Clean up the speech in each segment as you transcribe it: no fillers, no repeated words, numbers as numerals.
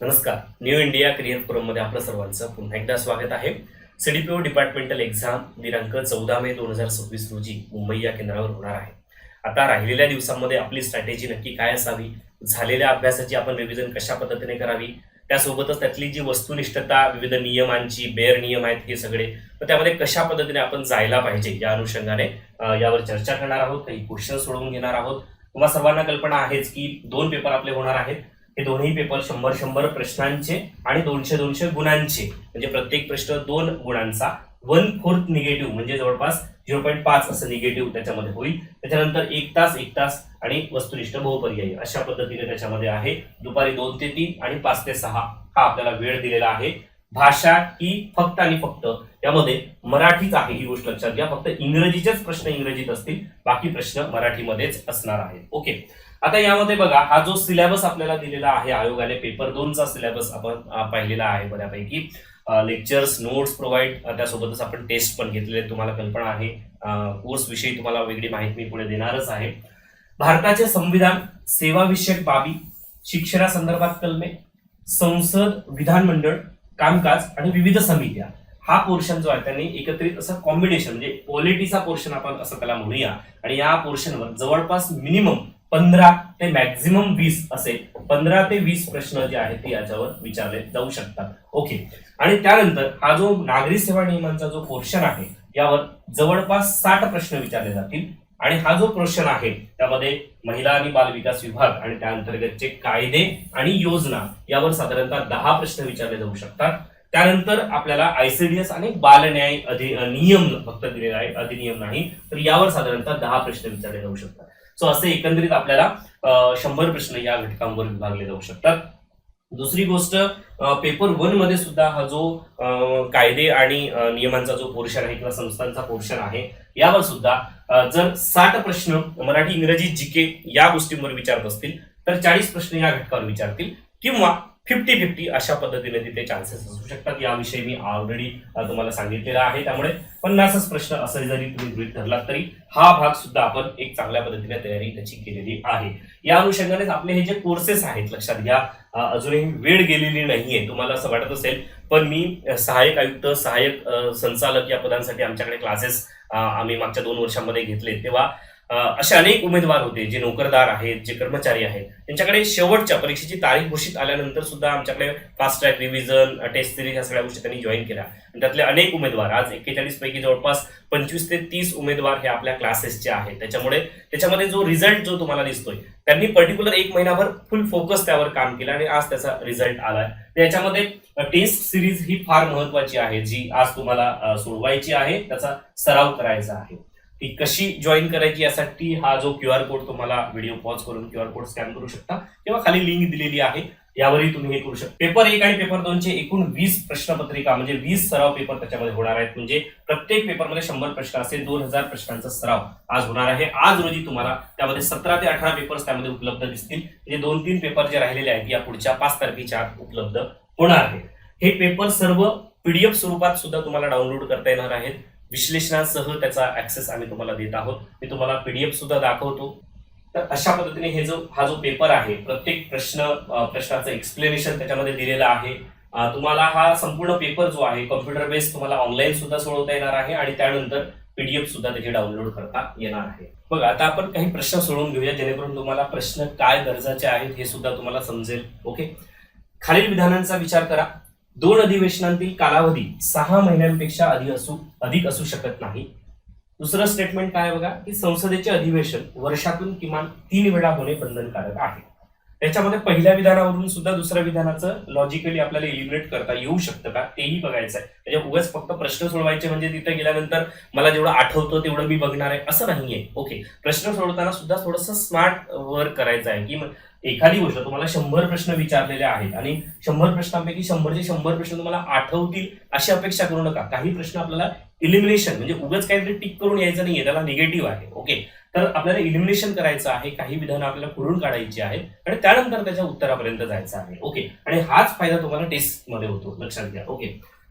नमस्कार. New India career forum मध्ये आपलं सर्वांचं पुन्हा एकदा स्वागत आहे. सीडीपीओ डिपार्टमेंटल एक्झाम दिनांक 14 मे 2026 रोजी मुंबई या केंद्रावर होणार आहे. आता राहिलेल्या दिवसांमध्ये आपली स्ट्रॅटेजी नक्की काय असावी, झालेल्या अभ्यासाची आपण रिव्हिजन कशा पद्धतीने करावी, त्यासोबतच त्यातली जी वस्तुनिष्ठता, विविध नियमांची बेअर नियम आहेत हे सगळे, तर त्यामध्ये कशा पद्धतीने आपण जायला पाहिजे या अनुषंगाने यावर चर्चा करणार आहोत. काही क्वेश्चन सोडवून घेणार आहोत. तुम्हाला सर्वांना कल्पना आहेच की 2 पेपर आपले होणार आहेत. हे दोन्ही पेपर 100 प्रश्नांचे आणि 200 गुणांचे, म्हणजे प्रत्येक प्रश्न 2 गुणांचा, 1/4 निगेटिव्ह म्हणजे जवळपास 0.5 असं निगेटिव्ह त्याच्यामध्ये होईल. त्याच्यानंतर 1 तास आणि वस्तुनिष्ठ बहुपर्यायी अशा पद्धतीने त्याच्यामध्ये आहे. दुपारी 2 ते 3 आणि 5 ते 6 हा आपल्याला वेळ दिलेला आहे. भाषा ही फक्त आणि फक्त यामध्ये मराठीच आहे, ही गोष्ट लक्षात घ्या. फक्त इंग्रजीचेच प्रश्न इंग्रजीत असतील, बाकी प्रश्न मराठीमध्येच असणार आहेत. ओके. आता यामध्ये बघा, हा जो सिलेबस आपल्याला दिलेला आहे आयोगाने, पेपर 2चा सिलेबस आपण पाहिलेला आहे बऱ्यापैकी. लेक्चर्स, नोट्स प्रोव्हाइड, त्यासोबतच आपण टेस्ट पण घेतलेले, तुम्हाला कल्पना आहे. कोर्स विषयी तुम्हाला वेगळी माहिती मी पुढे देणारच आहे. भारताचे संविधान, सेवाविषयक बाबी, शिक्षणासंदर्भात कलमे, संसद, विधानमंडळ, कामकाज आणि विविध समित्या, हा पोर्शन जो आहे त्यांनी एकत्रित असं कॉम्बिनेशन, म्हणजे पॉलिटीचा पोर्शन आपण असं त्याला म्हणूया. आणि या पोर्शनवर जवळपास मिनिमम 15 ते मॅक्झिमम 20 असे 15 ते 20 प्रश्न जे आहेत ते याच्यावर विचारले जाऊ शकतात. ओके. आणि त्यानंतर हा जो नागरी सेवा नियमांचा जो पोर्शन आहे, यावर जवळपास 60 प्रश्न विचारले जातील. आणि हा जो पोर्शन आहे त्यामध्ये महिला आणि बाल विकास विभाग आणि त्या अंतर्गतचे कायदे आणि योजना यावर साधारणतः 10 प्रश्न विचारले जाऊ शकतात. त्यानंतर आपल्याला आयसीडीएस आणि बाल न्याय नियम फक्त दिलेला आहे, अधिनियम नाही, तर यावर साधारणतः 10 प्रश्न विचारले जाऊ शकतात. सो असे एकंदरीत आपल्याला 100 प्रश्न या घटकांवर विभागले जाऊ शकतात. दुसरी गोष्ट, पेपर 1 मध्ये सुद्धा हा जो कायदे आणि नियमांचा जो पोर्शन आहे किंवा संस्थांचा पोर्शन आहे, यावर सुद्धा जर 60 प्रश्न मराठी, इंग्रजी, जीके या गोष्टींवर विचारत असतील तर 40 प्रश्न या घटकावर विचारतील, किंवा 50-50 अशा पद्धतीने तिथे चान्सेस असू शकतात. याविषयी मी ऑलरेडी तुम्हाला सांगितलेलं आहे. त्यामुळे 50 प्रश्न असं जरी तुम्ही गृहीत धरलात तरी हा भाग सुद्धा आपण एक चांगल्या पद्धतीने तयारी त्याची केलेली आहे. या अनुषंगानेच आपले हे जे कोर्सेस आहेत, लक्षात घ्या, अजूनही वेळ गेलेली नाहीये. तुम्हाला असं वाटत असेल, पण मी सहाय्यक आयुक्त, सहाय्यक संचालक या पदांसाठी आमच्याकडे क्लासेस आम्ही मागच्या 2 वर्षांमध्ये घेतले, तेव्हा असे अनेक उमेदवार होते, जे नोकरदार आहेत, जे कर्मचारी आहेत, त्यांच्याकडे शेवटच्या परीक्षेची तारीख घोषित आल्यानंतर सुद्धा आमच्याकडे fast track revision, test series या सगळ्या गोष्टी त्यांनी जॉईन केल्या. त्यातले अनेक उमेदवार, आज 41 पैकी जवळपास 25 ते 30 उमेदवार हे आपल्या क्लासेसचे आहेत. त्याच्यामध्ये जो रिझल्ट जो तुम्हाला दिसतोय, त्यांनी पर्टिक्युलर 1 महिनाभर फुल फोकस त्यावर काम केलं आणि आज त्याचा रिझल्ट आलाय. त्याच्यामध्ये टेस्ट सिरीज ही फार महत्वाची आहे, जी आज तुम्हाला सोडवायची आहे, त्याचा सराव करायचा आहे. ती कशी जॉईन करायची यासाठी हा जो QR कोड, तुम्हाला व्हिडिओ पॉज करून QR कोड स्कॅन करू शकता, किंवा खाली लिंक दिलेली आहे, यावरही तुम्ही हे करू शकता. पेपर 1 आणि पेपर 2 चे एकूण 20 प्रश्नपत्रिका, म्हणजे 20 सराव पेपर त्याच्यामध्ये होणार आहेत. म्हणजे प्रत्येक पेपरमध्ये 100 प्रश्न असेल, 2000 प्रश्नांचा सराव आज होणार आहे. आज रोजी तुम्हाला त्यामध्ये 17 ते 18 पेपर्स त्यामध्ये उपलब्ध दिसतील. म्हणजे 2-3 पेपर जे राहिलेले आहेत या पुढच्या 5 तारखेच्या आत उपलब्ध होणार आहेत. हे पेपर सर्व PDF स्वरूपात सुद्धा तुम्हाला डाउनलोड करता येणार आहेत. विश्लेषणासह त्याचा ऍक्सेस आम्ही तुम्हाला देत आहोत. मी तुम्हाला PDF सुद्धा दाखवतो. तर अशा पद्धतीने हा जो पेपर आहे, प्रत्येक प्रश्नाचं एक्सप्लेनेशन त्याच्यामध्ये दिलेलं आहे. तुम्हाला हा संपूर्ण पेपर जो आहे कॉम्प्युटर बेस्ड तुम्हाला ऑनलाईन सुद्धा सोडवता येणार आहे, आणि त्यानंतर PDF सुद्धा त्याचे डाउनलोड करता येणार आहे. बघा, आता आपण काही प्रश्न सोडवून घेऊया, जेणेकरून तुम्हाला प्रश्न काय गरजेचे आहेत हे सुद्धा तुम्हाला समजेल. ओके. खालील विधानांचा विचार करा. 2 अधिवेशनांतील कालावधी 6 महिन्यांपेक्षा अधिक असू शकत नाही. दुसरं स्टेटमेंट काय बघा, की संसदेचे अधिवेशन वर्षातून किमान 3 वेळा होणे बंधनकारक आहे. त्याच्यामध्ये पहिल्या विधानावरून सुद्धा दुसऱ्या विधानाचं लॉजिकली आपल्याला इलिमिनेट करता येऊ शकतं का, तेही बघायचं आहे. म्हणजे उगाच फक्त प्रश्न सोडवायचे म्हणजे तिथे गेल्यानंतर मला जेवढं आठवतं तेवढं मी बघणार आहे असं नाहीये. ओके. प्रश्न सोडवताना सुद्धा थोडंसं स्मार्ट वर्क करायचं आहे, की एखादी गोष्ट तुम्हाला 100 प्रश्न विचारलेले आहेत आणि 100 प्रश्नांपैकी 100 प्रश्न तुम्हाला आठवतील अशी अपेक्षा करू नका. काही प्रश्न आपल्याला इलिमिनेशन, म्हणजे उगाच काहीतरी टिक करून यायचं नाहीये, त्याला निगेटिव्ह आहे. ओके. तर आपल्याला इलिमिनेशन करायचं आहे, काही विधानं आपल्याला खोडून काढायची आहेत आणि त्यानंतर त्याच्या उत्तरापर्यंत जायचं आहे. ओके. आणि हाच फायदा तुम्हाला टेस्ट मध्ये होतो, लक्षात घ्या. ओके.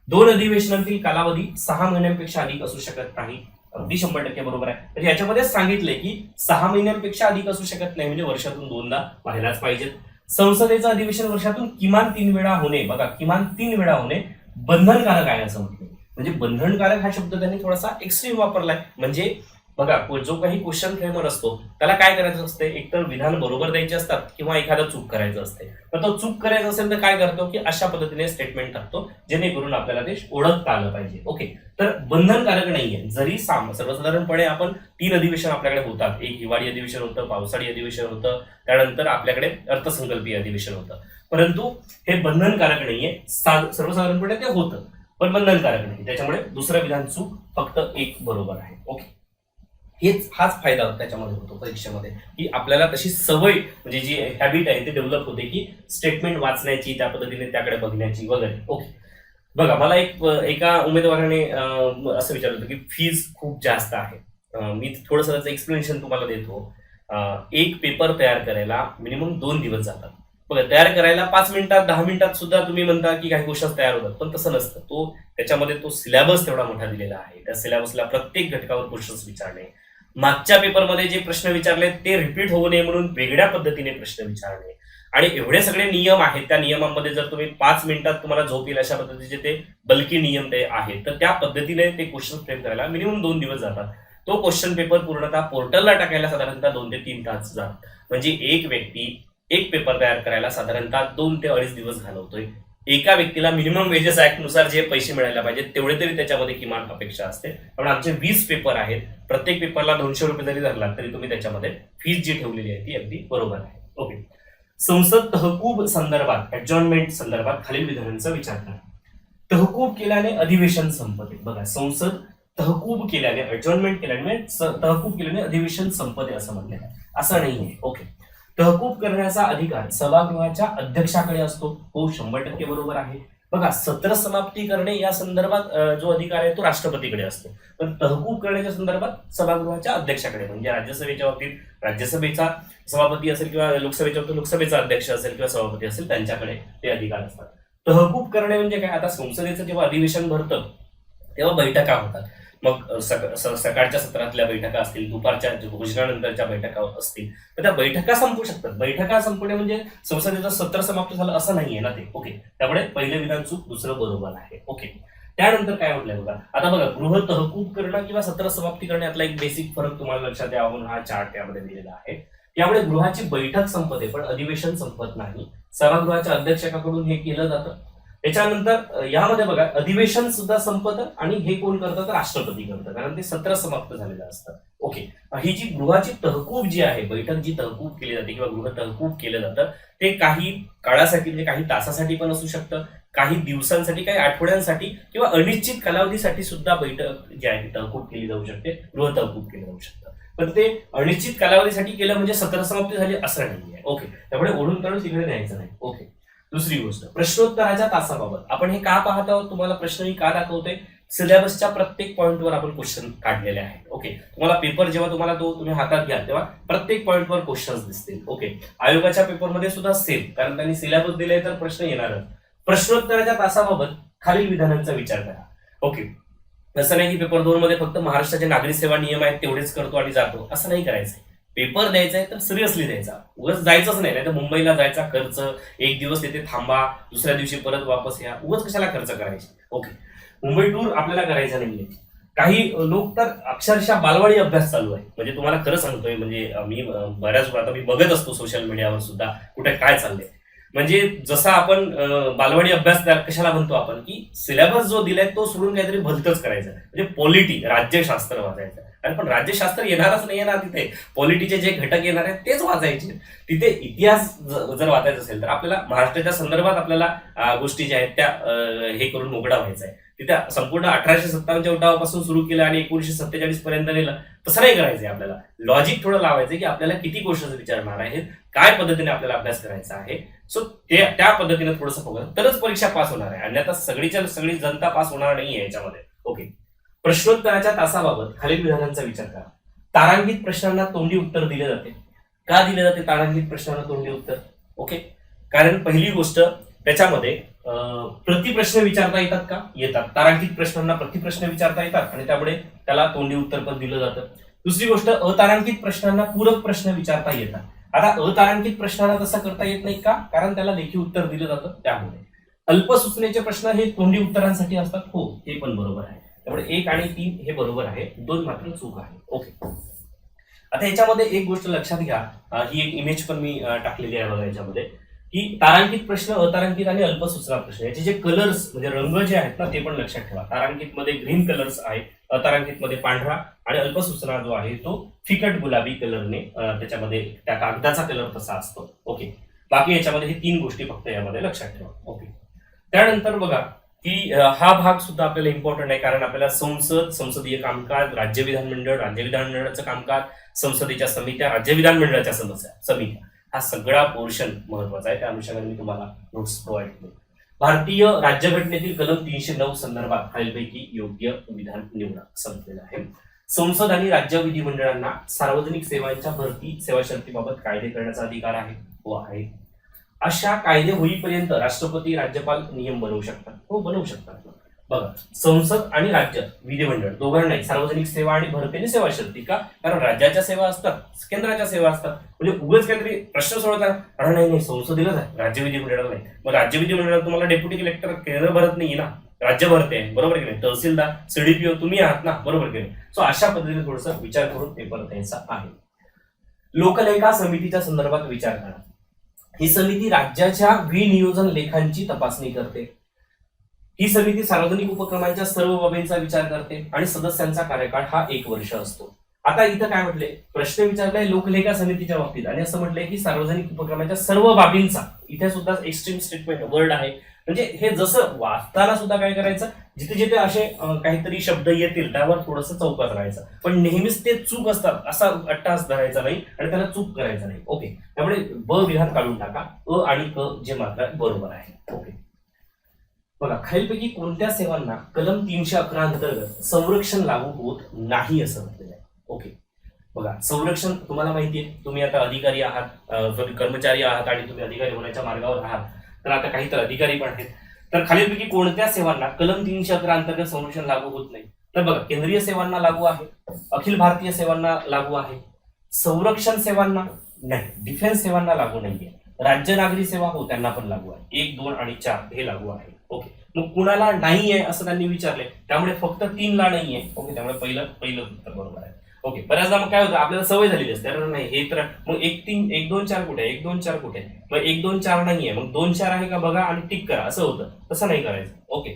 2 अधिवेशनांतील कालावधी 6 महिन्यांपेक्षा अधिक असू शकत नाही. अगदी 100% बरोबर आहे. तर याच्यामध्येच सांगितलंय की 6 महिन्यांपेक्षा अधिक असू शकत नाही, म्हणजे वर्षातून 2दा व्हायलाच पाहिजेत. संसदेचं अधिवेशन वर्षातून किमान 3 वेळा होणे, बघा किमान 3 वेळा होणे बंधनकारक आहे असं म्हटलं. म्हणजे बंधनकारक हा शब्द त्यांनी थोडासा एक्स्ट्रीम वापरलाय. म्हणजे बघा जो काही क्वेश्चन फ्रेमर असतो त्याला काय करायचं असते, एकतर विधान बरोबर द्यायचे असतात किंवा एखादं चूक करायचं असते. तर तो चूक करायचं असेल तर काय करतो की अशा पद्धतीने स्टेटमेंट टाकतो जेणेकरून आपल्याला ते ओळखता आलं पाहिजे. ओके, तर बंधनकारक नाहीये. जरी सर्वसाधारणपणे आपण 3 अधिवेशन आपल्याकडे होतात, एक हिवाळी अधिवेशन होतं, पावसाळी अधिवेशन होतं, त्यानंतर आपल्याकडे अर्थसंकल्पीय अधिवेशन होतं, परंतु हे बंधनकारक नाहीये. सर्वसाधारणपणे ते होतं पण बंधनकारक नाही. त्याच्यामुळे दुसरं विधान चूक, फक्त एक बरोबर आहे. ओके, हाच फायदा त्याच्यामध्ये होतो परीक्षेमध्ये, की आपल्याला तशी सवय म्हणजे जी हॅबिट आहे ती डेव्हलप होते की स्टेटमेंट वाचण्याची, त्या पद्धतीने त्याकडे बघण्याची वगैरे. ओके, बघा मला एका उमेदवाराने असं विचारलं होतं की फीज खूप जास्त आहे. मी थोडंसं त्याचं एक्सप्लेनेशन तुम्हाला देतो. एक पेपर तयार करायला मिनिमम 2 दिवस जातात. बघा, तयार करायला 5 मिनिटात 10 मिनिटात सुद्धा तुम्ही म्हणता की काही क्वेश्चन तयार होतात, पण तसं नसतं. त्याच्यामध्ये तो सिलेबस तेवढा मोठा दिलेला आहे. त्या सिलेबसला प्रत्येक घटकावर क्वेश्चन्स विचारणे, मागच्या पेपरमध्ये जे प्रश्न विचारले ते रिपीट होऊ नये म्हणून वेगळ्या पद्धतीने प्रश्न विचारणे, आणि एवढे सगळे नियम आहेत. त्या नियमांमध्ये जर तुम्ही 5 मिनिटात तुम्हाला झोप येईल अशा पद्धतीचे ते बल्की नियम ते आहेत, तर त्या पद्धतीने ते क्वेश्चन फ्रेम करायला मिनिमम 2 दिवस जातात. तो क्वेश्चन पेपर पूर्णतः पोर्टलला टाकायला साधारणतः 2 ते 3 तास जातात. म्हणजे एक व्यक्ती एक पेपर तयार करायला साधारणतः 2 ते 2.5 दिवस घालवतोय. एका व्यक्तीला मिनिमम वेजेस ऍक्ट नुसार जे पैसे मिळायला पाहिजे तेवढे तरी त्याच्यामध्ये किमान अपेक्षा असते. पण आमचे 20 पेपर आहेत, प्रत्येक पेपरला 200 रुपये जरी धरला तरी तुम्ही त्याच्यामध्ये फीस जी ठेवलेली आहे ती अगदी बरोबर आहे. ओके, संसद तहकूब संदर्भात, ऍडजॉर्नमेंट संदर्भात खालील विधानांचा विचार करा. तहकूब केल्याने अधिवेशन संपते. बघा, संसद तहकूब केल्याने, ऍडजॉर्नमेंट केल्याने, तहकूब केल्याने अधिवेशन संपते असं म्हणलं आहे, असं नाहीये. ओके, तहकूब करण्याचा अधिकार सभागृहाच्या अध्यक्षाकडे असतो. हो, 100% बरोबर आहे. बघा, सत्र समाप्ती करणे या संदर्भात जो अधिकार आहे तो राष्ट्रपतीकडे असतो, पण तहकूब करण्याच्या संदर्भात सभागृहाच्या अध्यक्षाकडे, म्हणजे राज्यसभेच्या बाबतीत राज्यसभेचा सभापती असेल किंवा लोकसभेच्या बाबतीत लोकसभेचा अध्यक्ष असेल किंवा सभापती असेल त्यांच्याकडे ते अधिकार असतात. तहकूब करणे म्हणजे काय, आता संसदेचं जेव्हा अधिवेशन भरतं तेव्हा बैठका होतात. मग सकाळच्या सत्रातल्या बैठका असतील, दुपारच्या भोजनानंतरच्या बैठका असतील, तर त्या बैठका संपू शकतात. बैठका संपणे म्हणजे संसदेचं सत्र समाप्त झालं असं नाहीये ना ते. ओके, त्यामुळे पहिले विधान चूक, दुसरं बरोबर आहे. ओके, त्यानंतर काय म्हटलंय बघा, आता बघा, गृह तहकूब करणं किंवा सत्र समाप्ती करणे यातला एक बेसिक फरक तुम्हाला लक्षात यावा म्हणून हा चार्ट त्यामध्ये दिलेला आहे. यामुळे गृहाची बैठक संपते पण अधिवेशन संपत नाही. सभागृहाच्या अध्यक्षाकडून हे केलं जातं. त्याच्यानंतर यामध्ये बघा, अधिवेशन सुद्धा संपतं आणि हे कोण करतं तर राष्ट्रपती करतं, कारण ते सत्र समाप्त झालेलं असतं. ओके, ही जी गृहाची तहकूब जी आहे, बैठक जी तहकूब केली जाते किंवा गृह तहकूब केलं जातं, ते काही काळासाठी म्हणजे काही तासासाठी पण असू शकतं, काही दिवसांसाठी, काही आठवड्यांसाठी किंवा अनिश्चित कालावधीसाठी सुद्धा बैठक जी आहे तहकूब केली जाऊ शकते, गृह तहकूब केलं जाऊ शकतं. पण ते अनिश्चित कालावधीसाठी केलं म्हणजे सत्र समाप्ती झाली असं नाहीये. ओके, त्यामुळे ओढून तळून तिकडे न्यायचं नाही. ओके, दुसरी गोष्ट, प्रश्नोत्तराच्या तासाबाबत आपण हे का पाहत आहोत, तुम्हाला प्रश्न ही का दाखवतोय, सिलेबसच्या प्रत्येक पॉईंटवर आपण क्वेश्चन काढलेले आहेत. ओके, तुम्हाला पेपर जेव्हा तुम्हाला तुम्ही हातात घ्या तेव्हा प्रत्येक पॉईंटवर क्वेश्चन्स दिसतील. ओके, आयोगाच्या पेपरमध्ये सुद्धा सेम, कारण त्यांनी सिलेबस दिले तर प्रश्न येणारच. प्रश्नोत्तराच्या तासाबाबत खालील विधानांचा विचार करा. ओके, असं नाही की पेपर 2 मध्ये फक्त महाराष्ट्राचे नागरी सेवा नियम आहेत तेवढेच करतो आणि जातो, असं नाही करायचं. पेपर द्यायचा आहे तर सिरियसली द्यायचा, उगाच जायचंच नाही तर मुंबईला जायचा खर्च, एक दिवस तिथे थांबा, दुसऱ्या दिवशी परत वापस या, उगाच कशाला खर्च करायचे. ओके, मुंबई टूर आपल्याला करायचा नाहीये. काही लोक तर अक्षरशः बालवाडी अभ्यास चालू आहे. म्हणजे तुम्हाला खरं सांगतोय, म्हणजे मी बऱ्याच आता मी बघत असतो सोशल मीडियावर सुद्धा कुठे काय चाललंय. म्हणजे जसा आपण बालवाडी अभ्यास कशाला म्हणतो आपण, की सिलेबस जो दिलाय तो सोडून काहीतरी भलतच करायचं, म्हणजे पॉलिटी, राज्यशास्त्र वाचायचं. अरे पण राज्यशास्त्र येणारच नाहीये ना तिथे, पॉलिटीचे जे घटक येणार आहेत तेच वाचायचे. तिथे इतिहास जर वाचायचा असेल तर आपल्याला महाराष्ट्राच्या संदर्भात आपल्याला गोष्टी ज्या आहेत त्या हे करून मोकळा व्हायचा आहे. तिथे संपूर्ण 1857च्या उठावापासून सुरू केलं आणि 1947 पर्यंत नेलं, तसं नाही करायचंय. आपल्याला लॉजिक थोडं लावायचंय की आपल्याला किती क्वेश्चन्स विचारणार आहेत, काय पद्धतीने आपल्याला अभ्यास करायचा आहे. सो त्या पद्धतीने थोडंसं फोकस, तरच परीक्षा पास होणार आहे, अन्यथा सगळी जनता पास होणार नाहीये याच्यामध्ये. ओके, प्रश्नोत्तराच्या तासाबाबत खालील विधानांचा विचार करा. तारांकित प्रश्नांना तोंडी उत्तर दिले जाते. का दिले जाते तारांकित प्रश्नांना तोंडी उत्तर? ओके, कारण पहिली गोष्ट त्याच्यामध्ये प्रतिप्रश्न विचारता येतात का? येतात. तारांकित प्रश्नांना प्रतिप्रश्न विचारता येतात आणि त्यामुळे त्याला तोंडी उत्तर पण दिलं जातं. दुसरी गोष्ट, अतारांकित प्रश्नांना पूरक प्रश्न विचारता येतात. आता अतारांकित प्रश्नाला तसं करता येत नाही का? कारण त्याला लेखी उत्तर दिलं जातं त्यामुळे. अल्पसूचनेचे प्रश्न हे तोंडी उत्तरांसाठी असतात. हो, हे पण बरोबर आहे. त्यामुळे 1 आणि 3 हे बरोबर आहे, 2 मात्र चूक आहे. ओके. आता याच्यामध्ये एक गोष्ट लक्षात घ्या, ही एक इमेज पण मी टाकलेली आहे बघा याच्यामध्ये, की तारांकित प्रश्न, अतारांकित आणि अल्पसूचना प्रश्न याचे जे कलर्स म्हणजे रंग जे आहेत ना ते पण लक्षात ठेवा. तारांकित मध्ये ग्रीन कलर्स आहे, अतारांकित मध्ये पांढरा आणि अल्पसूचना जो आहे तो फिकट गुलाबी कलरने त्याच्यामध्ये त्या कागदाचा कलर तसा असतो. ओके. बाकी याच्यामध्ये हे 3 गोष्टी फक्त यामध्ये लक्षात ठेवा. ओके. त्यानंतर बघा की हा भाग सुद्धा आपल्याला इम्पॉर्टंट आहे, कारण आपल्याला संसद, संसदीय कामकाज, राज्य विधानमंडळ, राज्य विधानमंडळाचं कामकाज, संसदेच्या समित्या, राज्य विधानमंडळाच्या समित्या, हा सगळा पोर्शन महत्वाचा आहे. त्या अनुषंगाने मी तुम्हाला नोट्स प्रोव्हाइड केले. भारतीय राज्यघटनेतील कलम 309 संदर्भात खालीलपैकी योग्य विधान निवडा सांगितलेलं आहे. संसद आणि राज्य विधिमंडळांना सार्वजनिक सेवांच्या भरती सेवा शर्तीबाबत कायदे करण्याचा अधिकार आहे. हो आहे. अशा कायदे होईपर्यंत राष्ट्रपती, राज्यपाल नियम बनवू शकतात. हो, बनवू शकतात. बघा, संसद आणि राज्य विधिमंडळ दोघांनाही सार्वजनिक सेवा आणि भरतीने सेवा शर्ती का? कारण राज्याच्या सेवा असतात, केंद्राच्या सेवा असतात. म्हणजे उगाच काहीतरी प्रश्न सोडवतात, अरे नाही संसदेलाच आहे, राज्य विधिमंडळाला नाही. मग राज्य विधिमंडळाला तुम्हाला डेप्युटी कलेक्टर केंद्र भरत नाही ना, राज्य भरते, बरोबर की नाही? तहसीलदार, सीडीपीओ तुम्ही आहात ना, बरोबर की नाही? सो अशा पद्धतीने थोडसा विचार करून पेपर द्यायचा आहे. लोकलेखा समितीच्या संदर्भात विचार करा. ही समिती राज्याच्या विनियोजन लेखांची तपासणी करते. ही समिती सार्वजनिक उपक्रमांच्या सर्व बाबींचा विचार करते आणि सदस्यांचा कार्यकाळ हा 1 वर्ष असतो. आता इथं काय म्हटले, प्रश्न विचारलाय लोकलेखा समितीच्या बाबतीत आणि असं म्हटलंय की सार्वजनिक उपक्रमांच्या सर्व बाबींचा. इथे सुद्धा एक्स्ट्रीम स्टेटमेंट वर्ड आहे. म्हणजे हे जसं वाचताना सुद्धा काय करायचं, जिथे जिथे असे काहीतरी शब्द येतील त्यावर थोडंसं चौकस राहायचं, पण नेहमीच ते चूक असतात असा अट्टास धरायचा नाही आणि त्याला चूक करायचं नाही. ओके. त्यामुळे ब विधान काढून टाका, अ आणि क जे मात्र बरोबर आहे. ओके. बघा, खालीलपैकी कोणत्या सेवांना कलम 311 अंतर्गत संरक्षण लागू होत नाही असं म्हटलेलं आहे. ओके. बघा, संरक्षण तुम्हाला माहितीये, तुम्ही आता अधिकारी आहात, कर्मचारी आहात आणि तुम्ही अधिकारी होण्याच्या मार्गावर आहात. तर आता काही तर अधिकारी पण आहेत. तर खालीलपैकी कोणत्या सेवांना कलम 311 अंतर्गत संरक्षण लागू होत नाही? तर बघा, केंद्रीय सेवांना लागू आहे, अखिल भारतीय सेवांना लागू आहे, संरक्षण सेवांना नाही, डिफेन्स सेवांना लागू नाहीये, राज्य नागरी सेवा हो त्यांना पण लागू आहे. 1, 2 आणि 4 हे लागू आहे. ओके. मग कुणाला नाहीये असं त्यांनी विचारले, त्यामुळे फक्त 3 ला नाहीये. ओके. त्यामुळे पहिलं उत्तर बरोबर आहे. ओके. बऱ्याचदा मग काय होतं, आपल्याला सवय झालेली असते, अरे नाही हे तर मग 1, 3, 1, 2, 4 कुठे, 1, 2, 4 कुठे, मग 1, 2, 4 नाहीये, मग 2, 4 आहे का बघा आणि टिक करा, असं होतं. तसं नाही करायचं. ओके.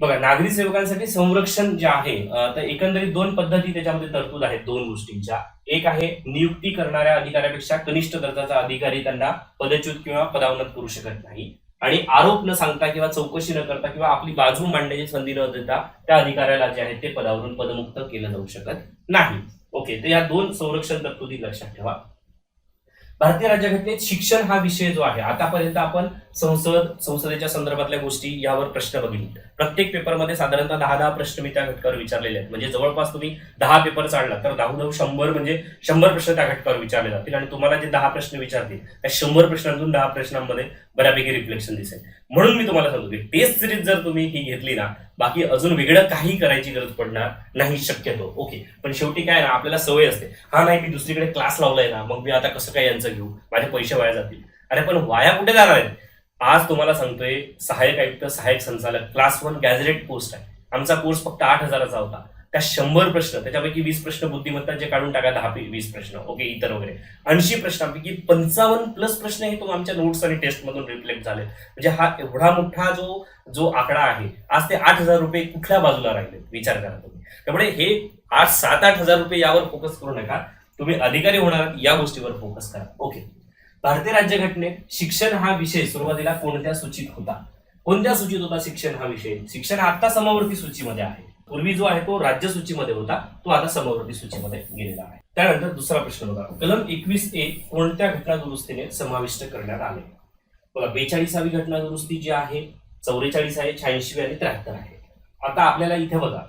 बघा, नागरी सेवकांसाठी संरक्षण जे आहे, तर एकंदरीत 2 पद्धती त्याच्यामध्ये तरतूद आहेत 2 गोष्टींच्या. एक आहे नियुक्ती करणाऱ्या अधिकाऱ्यापेक्षा कनिष्ठ दर्जाचा अधिकारी त्यांना पदच्युत किंवा पदावनत करू शकत नाही, आणि आरोप न सांगता किंवा चौकशी न करता किंवा आपली बाजू मांडण्याची संधी न देता त्या अधिकाऱ्याला जे आहे ते पदावरून पदमुक्त केलं जाऊ शकत नाही. ओके. तर या 2 संरक्षण तरतुदी लक्षात ठेवा. भारतीय राज्यघटनेत शिक्षण हा विषय जो आहे, आतापर्यंत आपण संसदेच्या संदर्भातल्या गोष्टी यावर प्रश्न बघितले. प्रत्येक पेपरमध्ये साधारणतः 10 प्रश्न मी त्या घटकावर विचारलेले आहेत. म्हणजे जवळपास तुम्ही 10 पेपर चालला तर 10 100 म्हणजे 100 प्रश्न त्या घटकावर विचारले जातील आणि तुम्हाला जे 10 प्रश्न विचारतील त्या 100 प्रश्नांतून 10 प्रश्नांमध्ये बऱ्यापैकी रिफ्लेक्शन दिसेल. म्हणून मी तुम्हाला सांगतो की टेस्ट सिरीज जर तुम्ही ही घेतली ना, बाकी अजून वेगळं काही करायची गरज पडणार नाही शक्यतो. ओके. पण शेवटी काय ना, आपल्याला सवय असते, हा नाही मी दुसरीकडे क्लास लावलाय ना, मग मी आता कसं काय यांचं घेऊ, माझे पैसे वाया जातील. अरे पण वाया कुठे जाणार आहेत? आज तुम्हाला सांगतोय, सहाय्यक आयुक्त, सहाय्यक संचालक, क्लास 1 गॅझेटेड पोस्ट आहे. आमचा कोर्स फक्त 8,000चा होता. त्या 100 प्रश्न, त्याच्यापैकी 20 प्रश्न बुद्धिमत्ताचे काढून टाका, 10-20 प्रश्न. ओके. इतर वगैरे 80 प्रश्नांपैकी 55+ प्रश्न हे तो आमच्या नोट्स आणि टेस्ट मधून रिफ्लेक्ट झाले. म्हणजे हा एवढा मोठा जो आकडा आहे, आज ते 8,000 रुपये कुठल्या बाजूला राहिले विचार करा तुम्ही. त्यामुळे हे 7-8 हजार रुपये यावर फोकस करू नका, तुम्ही अधिकारी होणार या गोष्टीवर फोकस करा. ओके. भारतीय राज्यघटनेत शिक्षण हा विषय सुरुवातीला कोणत्या सूचीत होता? कोणत्या सूचीत होता शिक्षण हा विषय? शिक्षण आता समवर्ती सूचीमध्ये आहे. पूर्वी जो आहे तो राज्य सूचीमध्ये होता, तो आता समवर्ती सूचीमध्ये गेलेला आहे. त्यानंतर दुसरा प्रश्न बघा, कलम 21A कोणत्या घटना दुरुस्तीने समाविष्ट करण्यात आले? बघा, 42वी घटना दुरुस्ती जी आहे, 44 आहे, 86 आणि 73 आहे. आता आपल्याला इथे बघा,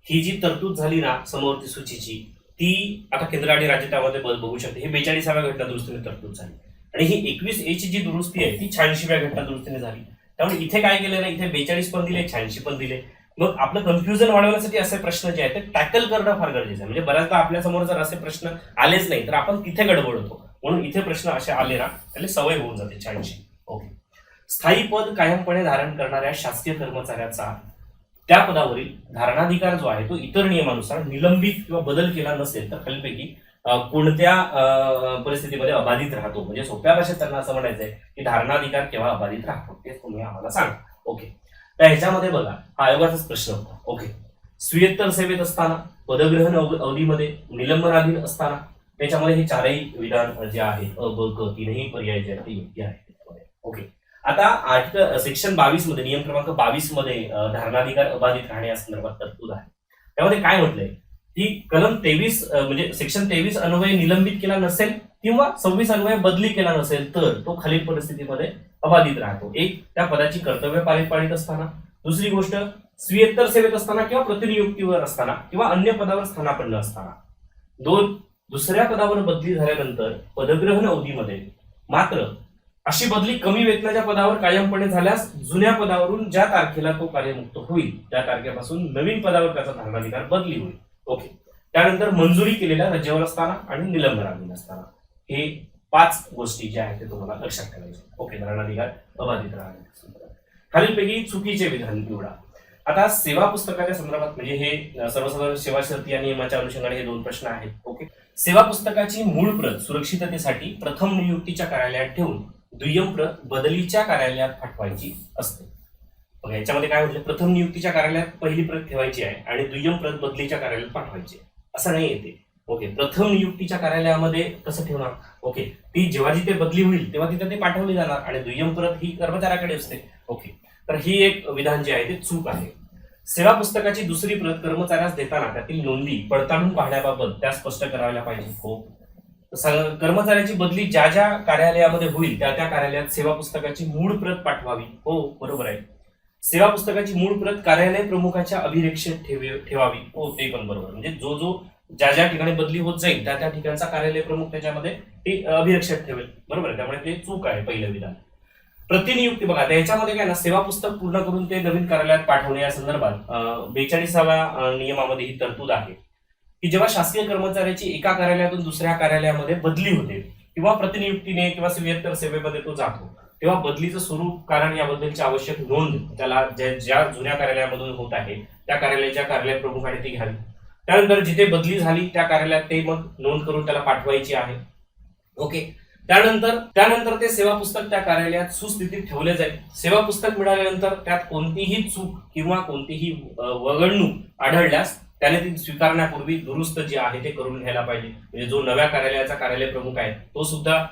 ही जी तरतूद झाली ना समवर्ती सूचीची, ती आता केंद्र आणि राज्य त्यामध्ये बघू शकते. ही 42व्या घटना दुरुस्तीने तरतूद झाली आणि ही 21A ची जी दुरुस्ती आहे ती 86व्या घटना दुरुस्तीने झाली. त्यामुळे इथे काय केलं ना, इथे 42 पण दिले, 86 पण दिले. मग आपलं कन्फ्युजन वाढवण्यासाठी असे प्रश्न जे आहेत ते टॅकल करणं फार गरजेचं आहे. म्हणजे बऱ्याचदा आपल्या समोर जर असे प्रश्न आलेच नाही तर आपण तिथे गडबडतो. म्हणून इथे प्रश्न असे आले ना त्याला सवय होऊन जाते 86. ओके. स्थायी पद कायमपणे धारण करणाऱ्या शासकीय कर्मचाऱ्याचा त्या पदावरील धारणाधिकार जो आहे तो इतर नियमानुसार निलंबित किंवा बदल केला नसेल तर खालीलपैकी कोणत्या परिस्थितीमध्ये अबाधित राहतो. म्हणजे सोप्या भाषेत त्यांना असं म्हणायचंय की धारणाधिकार केव्हा अबाधित राहतो ते तुम्ही आम्हाला सांगा. ओके. तर ह्याच्यामध्ये बघा हा आयोगाचाच प्रश्न होता. ओके. स्वीयत्तर सेवेत असताना, पदग्रहण अवधीमध्ये, निलंबनाधीन असताना, त्याच्यामध्ये हे चारही विधान जे आहे अ ब क तीनही पर्याय जे आहेत ते योग्य आहेत. ओके. आता सेक्शन 22 मध्ये नियम क्रमांक 22 मध्ये धारणाधिकार अबाधित राहणे या संदर्भात तरतूद आहे. त्यामध्ये काय म्हटलंय की कलम 23 म्हणजे सेक्शन 23 अन्वये निलंबित केला नसेल किंवा 26 अन्वये बदली केला नसेल तर तो खालील परिस्थितीमध्ये अबाधित राहतो. एक, त्या पदाची कर्तव्य पाळीत असताना. दुसरी गोष्ट, स्वीयत्तर सेवेत असताना किंवा प्रतिनियुक्तीवर असताना किंवा अन्य पदावर स्थानापन्न असताना. दोन, दुसऱ्या पदावर बदली झाल्यानंतर पदग्रहण अवधीमध्ये. मात्र अशी बदली कमी वेतनाच्या पदावर कायमपणे झाल्यास जुन्या पदावरून ज्या तारखेला तो कार्यमुक्त होईल त्या तारखेपासून नवीन पदावर त्याचा धारणाधिकार बदली होईल. ओके. त्यानंतर मंजुरी केलेल्या रजेवर असताना आणि निलंबनाधीन असताना. हे 5 गोष्टी ज्या आहेत ते तुम्हाला लक्षात ठेवायचे. ओके. धारणाधिकार अबाधित राहणे. खालीलपैकी चुकीचे विधान निवडा. आता सेवा पुस्तकाच्या संदर्भात म्हणजे हे सर्वसाधारण सेवा शर्ती या नियमाच्या अनुषंगाने हे 2 प्रश्न आहेत. ओके. सेवा पुस्तकाची मूळ प्रत सुरक्षिततेसाठी प्रथम नियुक्तीच्या कार्यालयात ठेवून दुय्यम प्रत बदलीच्या कार्यालयात पाठवायची असते. बघा याच्यामध्ये काय म्हटलं, प्रथम नियुक्तीच्या कार्यालयात पहिली प्रत ठेवायची आहे आणि दुय्यम प्रत बदलीच्या कार्यालयात पाठवायची असं नाही येते. ओके. प्रथम नियुक्तीच्या कार्यालयामध्ये कसं ठेवणार. ओके. ती जेव्हा जिथे बदली होईल तेव्हा तिथे ते पाठवली जाणार आणि दुय्यम प्रत ही कर्मचाऱ्याकडे असते. ओके. तर ही एक विधान जे आहे ते चूक आहे. सेवा पुस्तकाची दुसरी प्रत कर्मचाऱ्यास देताना त्यातील नोंदी पडताळून पाहण्याबाबत त्या स्पष्ट करायला पाहिजे. हो. कर्मचाऱ्याची बदली ज्या ज्या कार्यालयामध्ये होईल त्या त्या कार्यालयात सेवा पुस्तकाची मूळ प्रत पाठवावी. हो बरोबर आहे. सेवा पुस्तकाची मूळ प्रत कार्यालय प्रमुखाच्या अभिरक्षेत ठेवावी. हो ते पण बरोबर. म्हणजे जो ज्या ज्या ठिकाणी बदली होत जाईल त्या त्या ठिकाणचा कार्यालय प्रमुख त्याच्यामध्ये ते अभिरक्षेत ठेवेल. बरोबर आहे. त्यामुळे ते चूक आहे पहिलं विधान. प्रतिनियुक्ती बघा त्याच्यामध्ये काय ना सेवा पुस्तक पूर्ण करून ते नवीन कार्यालयात पाठवणे या संदर्भात 42व्या नियमामध्ये ही तरतूद आहे की जेव्हा शासकीय कर्मचाऱ्याची एका कार्यालयातून दुसऱ्या कार्यालयामध्ये बदली होते किंवा प्रतिनियुक्तीने किंवा स्वीयत्तर सेवेमध्ये तो जातो तेव्हा बदलीचं स्वरूप, कारण याबद्दलची आवश्यक नोंद त्याला ज्या जुन्या कार्यालयामधून होत आहे त्या कार्यालयाच्या कार्यालय प्रमुखाने ती घ्यावी. त्यानंतर जिथे बदली झाली त्या कार्यालयात ते मग नोंद करून त्याला पाठवायची आहे. ओके. त्यानंतर ते सेवा पुस्तक त्या कार्यालयात सुस्थितीत ठेवले जाईल. सेवा पुस्तक मिळाल्यानंतर त्यात कोणतीही चूक किंवा कोणतीही वगळणूक आढळल्यास त्याने ती स्वीकारण्यापूर्वी दुरुस्त जे आहे ते करून घ्यायला पाहिजे. म्हणजे जो नव्या कार्यालयाचा कार्यालय प्रमुख आहे तो सुद्धा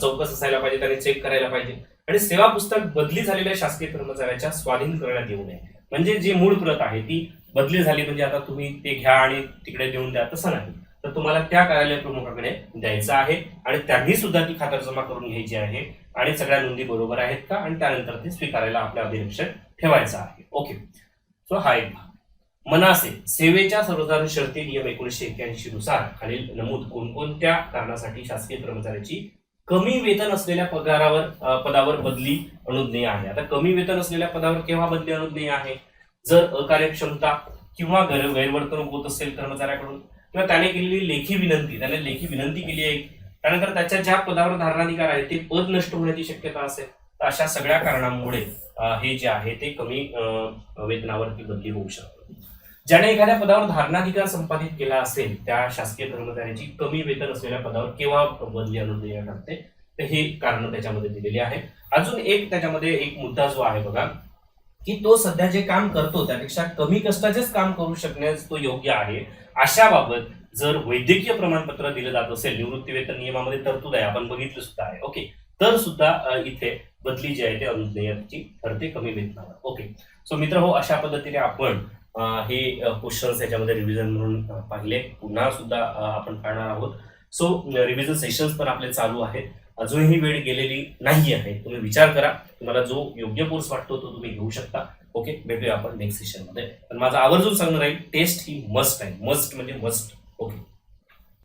चौकस असायला पाहिजे, त्याने चेक करायला पाहिजे. आणि सेवा पुस्तक बदली झालेल्या शासकीय कर्मचाऱ्याच्या स्वाधीन करण्यात येऊ नये. म्हणजे जी मूळ प्रत आहे ती बदली झाली म्हणजे आता तुम्ही ते घ्या आणि तिकडे देऊन द्या तसं नाही, तर तुम्हाला त्या कार्यालय प्रमुखाकडे द्यायचं आहे आणि त्यांनी सुद्धा ती खातरजमा करून घ्यायची आहे आणि सगळ्या नोंदी बरोबर आहेत का आणि त्यानंतर ते स्वीकारायला आपल्या अभिरक्षेत ठेवायचं आहे. ओके. सो हा एक भाग. मनासे सेवेच्या सर्वसाधारण शर्ती नियम 1981 नुसार खालील नमूद कोणकोणत्या कारणासाठी शासकीय कर्मचाऱ्याची कमी वेतन असलेल्या पदावर बदली अनुज्ञेय आहे. आता कमी वेतन असलेल्या पदावर केव्हा बदली अनुज्ञेय आहे, जर अकार्यक्षमता किंवा गैरवर्तणूक होत असेल कर्मचाऱ्याकडून किंवा त्याने केलेली लेखी विनंती केली आहे, त्यानंतर त्याच्या ज्या पदावर धारणाधिकार आहे ते पद नष्ट होण्याची शक्यता असेल, तर अशा सगळ्या कारणांमुळे हे जे आहे ते कमी वेतनावरती बदली होऊ शकते. ज्याने एखाद्या पदावर धारणाधिकार संपादित केला असेल त्या शासकीय कर्मचाऱ्याची कमी वेतन असलेल्या पदावर केव्हा बदली अनुज्ञेय ठरते, तर हे कारण त्याच्यामध्ये दिलेली आहे. अजून एक त्याच्यामध्ये एक मुद्दा जो आहे बघा की तो सध्या जे काम करतो त्यापेक्षा कमी कष्टाचेच काम करू शकण्यास तो योग्य आहे अशाबाबत जर वैद्यकीय प्रमाणपत्र दिलं जात असेल, निवृत्ती वेतन नियमामध्ये तरतूद आहे, आपण बघितलं सुद्धा आहे. ओके. तर सुद्धा इथे बदली जी आहे ते अनुज्ञेयाची ठरते कमी वेतनावर. ओके. सो मित्र हो, अशा पद्धतीने आपण हे क्वेश्चन्स याच्यामध्ये रिव्हिजन म्हणून पाहिले. पुन्हा सुद्धा आपण पाहणार आहोत. सो रिव्हिजन सेशन्स पण आपले चालू आहेत. अजूनही वेळ गेलेली नाही आहे. तुम्ही विचार करा, तुम्हाला जो योग्य कोर्स वाटतो तो तुम्ही घेऊ शकता. ओके. भेटूया आपण नेक्स्ट सेशन मध्ये. पण माझा आवर्जून सांगणं राहील, टेस्ट ही मस्ट आहे. मस्ट म्हणजे मस्ट. ओके.